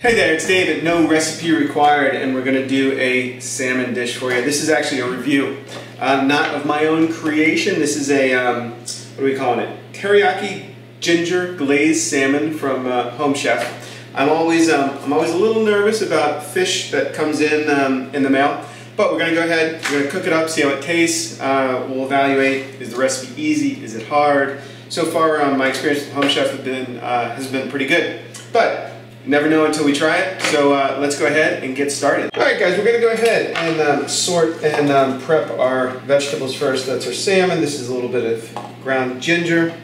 Hey there, it's Dave at No Recipe Required, and we're going to do a salmon dish for you. This is actually a review, not of my own creation. This is a, what are we calling it? Teriyaki ginger glazed salmon from Home Chef. I'm always a little nervous about fish that comes in the mail, but we're going to go ahead, we're going to cook it up, see how it tastes. We'll evaluate, is the recipe easy, is it hard? So far, my experience with Home Chef has been pretty good, but you never know until we try it, so let's go ahead and get started. Alright guys, we're going to go ahead and sort and prep our vegetables first. That's our salmon. This is a little bit of ground ginger.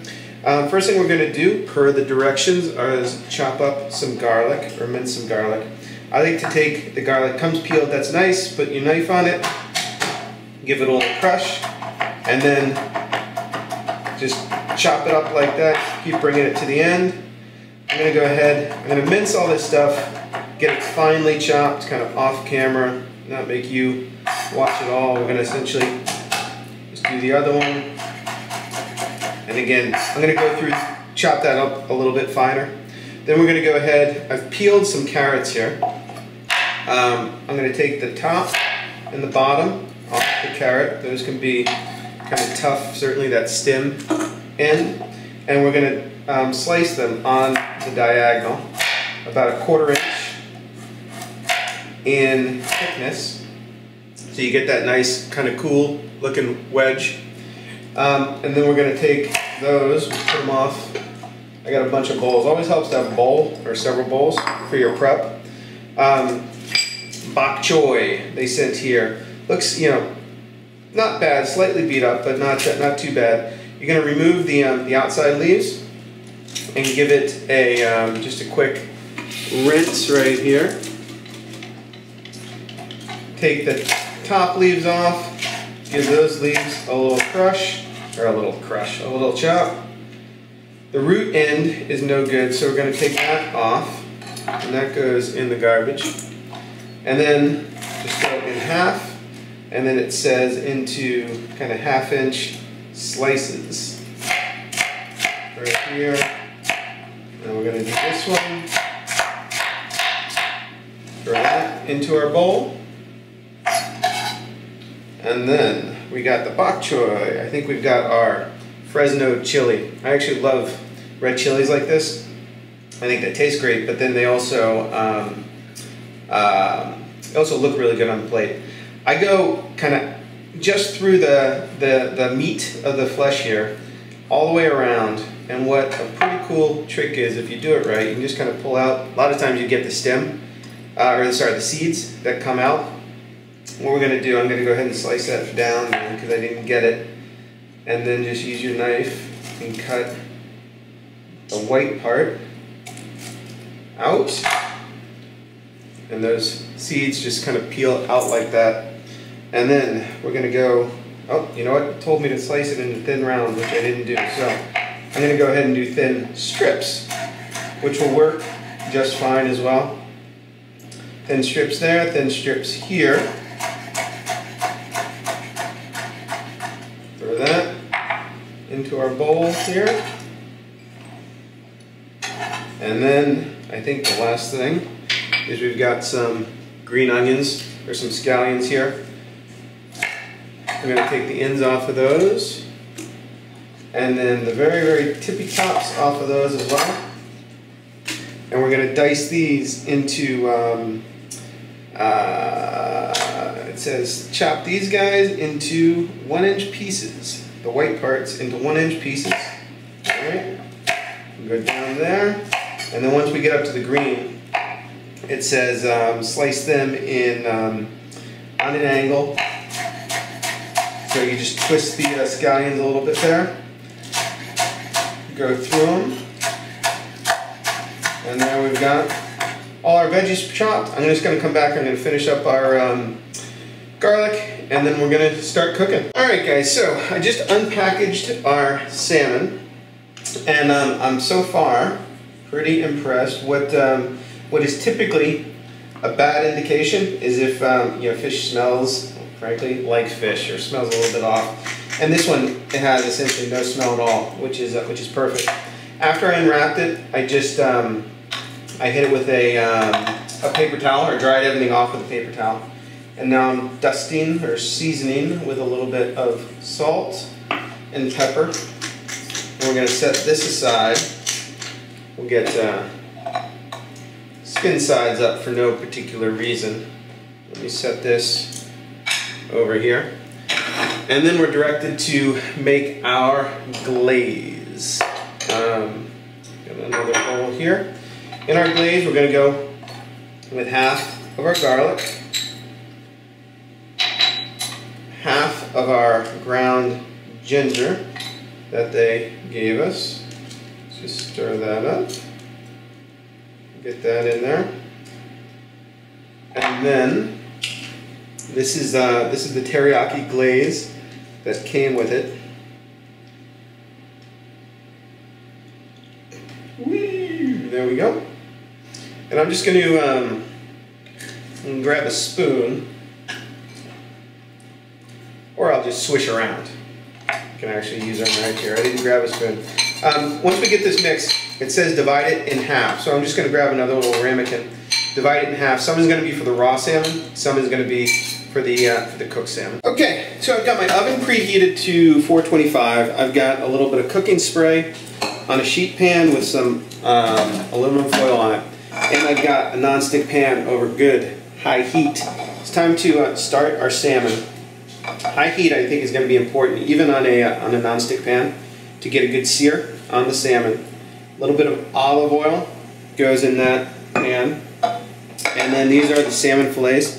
First thing we're going to do, per the directions, is chop up some garlic, or mince some garlic. I like to take the garlic, comes peeled, that's nice, put your knife on it, give it a little crush, and then just chop it up like that, keep bringing it to the end. I'm going to go ahead, I'm going to mince all this stuff, get it finely chopped, kind of off camera, not make you watch it all. We're going to essentially just do the other one. And again, I'm going to go through, chop that up a little bit finer. Then we're going to go ahead, I've peeled some carrots here. I'm going to take the top and the bottom off the carrot. Those can be kind of tough, certainly that stem end. And we're going to slice them on the diagonal, about 1/4 inch in thickness, so you get that nice kind of cool looking wedge. And then we're going to take those, we'll put them off. I got a bunch of bowls. Always helps to have a bowl or several bowls for your prep. Bok choy they sent here. Looks, you know, not bad, slightly beat up, but not too bad. You're going to remove the outside leaves and give it a just a quick rinse right here. Take the top leaves off, give those leaves a little crush, or a little chop. The root end is no good, so we're going to take that off, and that goes in the garbage. And then just go in half, and then it says into kind of 1/2 inch slices. Right here. And we're going to do this one. Throw that into our bowl. And then we got the bok choy. I think we've got our Fresno chili. I actually love red chilies like this. I think they taste great, but then they also look really good on the plate. I go kind of just through the meat of the flesh here, all the way around. And what a pretty cool trick is, if you do it right, you can just kind of pull out. A lot of times you get the stem, the seeds that come out. What we're going to do, I'm going to go ahead and slice that down because I didn't get it. And then just use your knife and cut the white part out. And those seeds just kind of peel out like that. And then we're going to go, oh, you know what? It told me to slice it into thin rounds, which I didn't do. So I'm going to go ahead and do thin strips, which will work just fine as well. Thin strips there, thin strips here. Throw that into our bowl here. And then I think the last thing is we've got some green onions, or some scallions here. I'm going to take the ends off of those. And then the very, very tippy tops off of those as well. And we're going to dice these into, it says chop these guys into 1-inch pieces. The white parts into 1-inch pieces. Alright, we'll go down there. And then once we get up to the green, it says slice them in on an angle. So you just twist the scallions a little bit there. Go through them, and there we've got all our veggies chopped. I'm just going to come back, I'm going to finish up our garlic, and then we're going to start cooking. Alright guys, so I just unpackaged our salmon, and I'm so far pretty impressed. What is typically a bad indication is if fish smells, frankly, like fish, or smells a little bit off. And this one, it has essentially no smell at all, which is perfect. After I unwrapped it, I just I hit it with a paper towel, or dried everything off with a paper towel. And now I'm dusting or seasoning with a little bit of salt and pepper. And we're going to set this aside. We'll get skin sides up for no particular reason. Let me set this over here. And then we're directed to make our glaze. Got another bowl here. In our glaze, we're going to go with half of our garlic, half of our ground ginger that they gave us. Let's just stir that up. Get that in there. And then this is the teriyaki glaze that came with it. Whee! There we go. And I'm just going to grab a spoon, or I'll just swish around. You can actually use our knife here. I didn't grab a spoon. Once we get this mixed, it says divide it in half. So I'm just going to grab another little ramekin, divide it in half. Some is going to be for the raw salmon, some is going to be for the cooked salmon. Okay, so I've got my oven preheated to 425. I've got a little bit of cooking spray on a sheet pan with some aluminum foil on it. And I've got a non-stick pan over good high heat. It's time to start our salmon. High heat, I think, is going to be important, even on a non-stick pan, to get a good sear on the salmon. A little bit of olive oil goes in that pan, and then these are the salmon fillets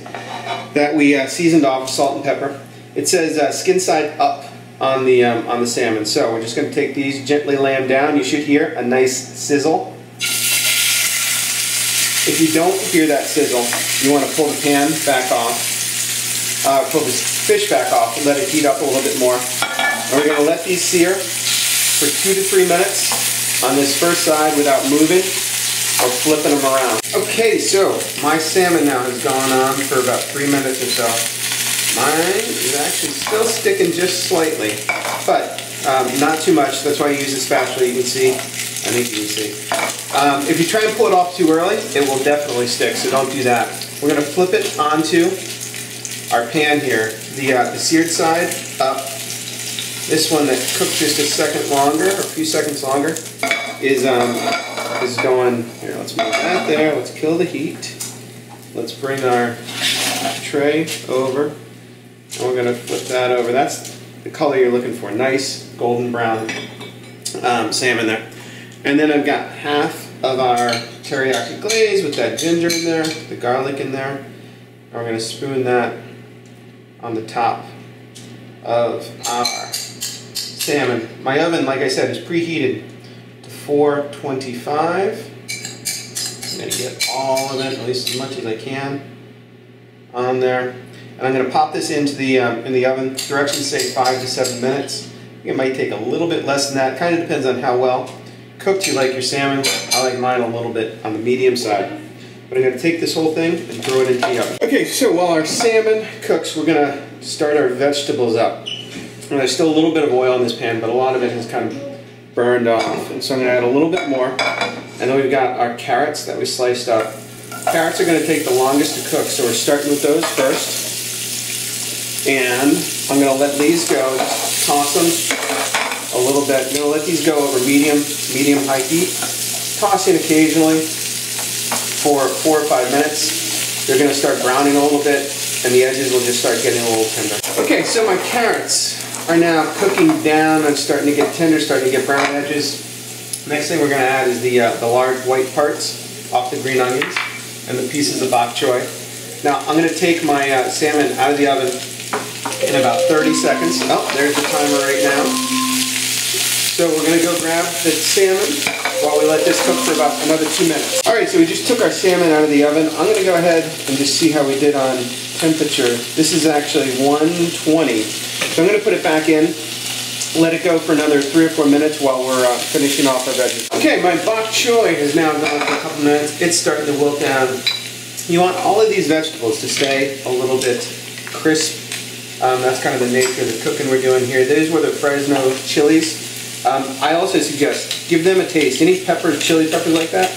that we seasoned off with salt and pepper. It says skin side up on the salmon, so we're just going to take these, gently lay them down. You should hear a nice sizzle. If you don't hear that sizzle, you want to pull the pan back off, pull the fish back off, and let it heat up a little bit more. And we're going to let these sear for 2 to 3 minutes on this first side without moving or flipping them around. Okay, so my salmon now has gone on for about 3 minutes or so. Mine is actually still sticking just slightly, but not too much. That's why I use a spatula. You can see. I think you can see. If you try and pull it off too early, it will definitely stick, so don't do that. We're going to flip it onto our pan here. The seared side up. This one that cooked just a second longer, or a few seconds longer, is going, here, let's move that there. Let's kill the heat. Let's bring our tray over, and we're going to flip that over. That's the color you're looking for. Nice golden brown salmon there. And then I've got half of our teriyaki glaze with that ginger in there, the garlic in there. And we're going to spoon that on the top of our salmon. My oven, like I said, is preheated to 425. I'm going to get all of it, at least as much as I can, on there. And I'm going to pop this into the in the oven. Directions say 5 to 7 minutes. I think it might take a little bit less than that. Kind of depends on how well cooked you like your salmon. I like mine a little bit on the medium side. But I'm going to take this whole thing and throw it into the oven. Okay, so while our salmon cooks, we're going to start our vegetables up. And there's still a little bit of oil in this pan, but a lot of it has kind of burned off. And so I'm going to add a little bit more. And then we've got our carrots that we sliced up. Carrots are going to take the longest to cook, so we're starting with those first. And I'm going to let these go, just toss them a little bit. I'm going to let these go over medium-high heat. Toss in occasionally for 4 or 5 minutes. They're going to start browning a little bit, and the edges will just start getting a little tender. Okay, so my carrots are now cooking down and starting to get tender, starting to get brown edges. Next thing we're going to add is the large white parts off the green onions and the pieces of bok choy. Now I'm going to take my salmon out of the oven in about 30 seconds. Oh, there's the timer right now. So we're going to go grab the salmon while we let this cook for about another 2 minutes. Alright, so we just took our salmon out of the oven. I'm going to go ahead and just see how we did on temperature. This is actually 120. So I'm going to put it back in, let it go for another 3 or 4 minutes while we're finishing off our veggies. Okay, my bok choy has now gone for a couple minutes. It's starting to wilt down. You want all of these vegetables to stay a little bit crisp. That's kind of the nature of the cooking we're doing here. These were the Fresno chilies. I also suggest give them a taste. Any peppers, chili peppers like that,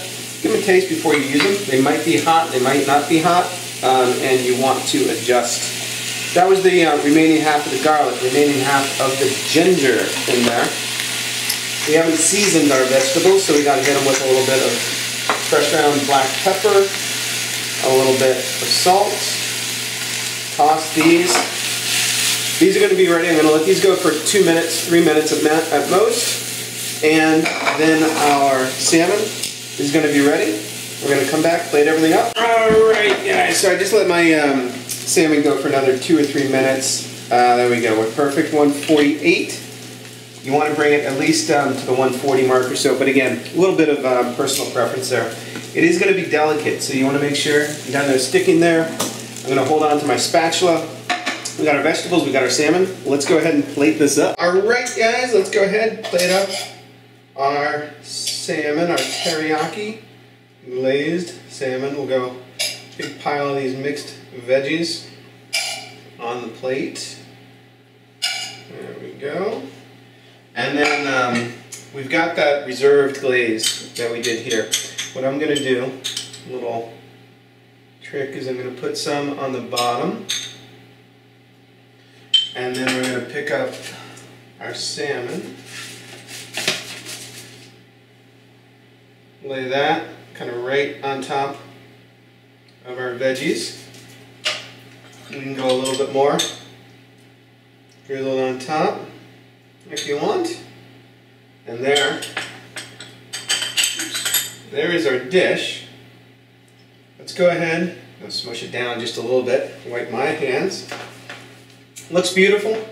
give them a taste before you use them. They might be hot, they might not be hot, and you want to adjust. That was the remaining half of the garlic, remaining half of the ginger in there. We haven't seasoned our vegetables, so we got to hit them with a little bit of fresh ground black pepper, a little bit of salt. Toss these. These are going to be ready. I'm going to let these go for 2 minutes, 3 minutes at most. And then our salmon is going to be ready. We're going to come back, plate everything up. Alright guys, so I just let my salmon go for another 2 or 3 minutes. There we go, we're perfect, 148. You want to bring it at least to the 140 mark or so, but again, a little bit of personal preference there. It is going to be delicate, so you want to make sure you're down there sticking there. I'm going to hold on to my spatula. We got our vegetables, we got our salmon. Let's go ahead and plate this up. Alright guys, let's go ahead and plate up our salmon, our teriyaki glazed salmon. We'll go big pile of these mixed veggies on the plate. There we go. And then we've got that reserved glaze that we did here. What I'm going to do, a little trick, is I'm going to put some on the bottom. And then we're going to pick up our salmon. Lay that kind of right on top of our veggies. We can go a little bit more. Drizzle it on top if you want. And there is our dish. Let's go ahead, I'll smush it down just a little bit, wipe my hands. Looks beautiful.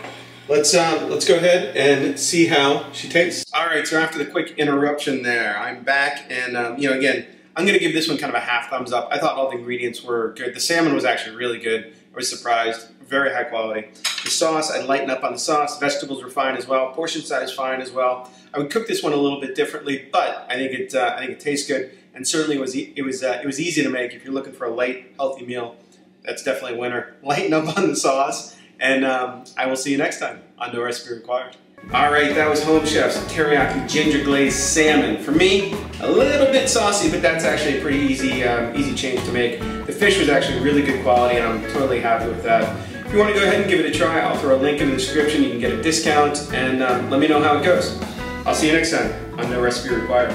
Let's go ahead and see how she tastes. All right, so after the quick interruption there, I'm back, and you know, again, I'm gonna give this one kind of a half thumbs up. I thought all the ingredients were good. The salmon was actually really good. I was surprised, very high quality. The sauce, I lightened up on the sauce. Vegetables were fine as well. Portion size fine as well. I would cook this one a little bit differently, but I think it tastes good, and certainly it was easy to make. If you're looking for a light, healthy meal, that's definitely a winner. Lighten up on the sauce. And I will see you next time on No Recipe Required. Alright, that was Home Chef's Teriyaki Ginger Glazed Salmon. For me, a little bit saucy, but that's actually a pretty easy change to make. The fish was actually really good quality, and I'm totally happy with that. If you want to go ahead and give it a try, I'll throw a link in the description. You can get a discount, and let me know how it goes. I'll see you next time on No Recipe Required.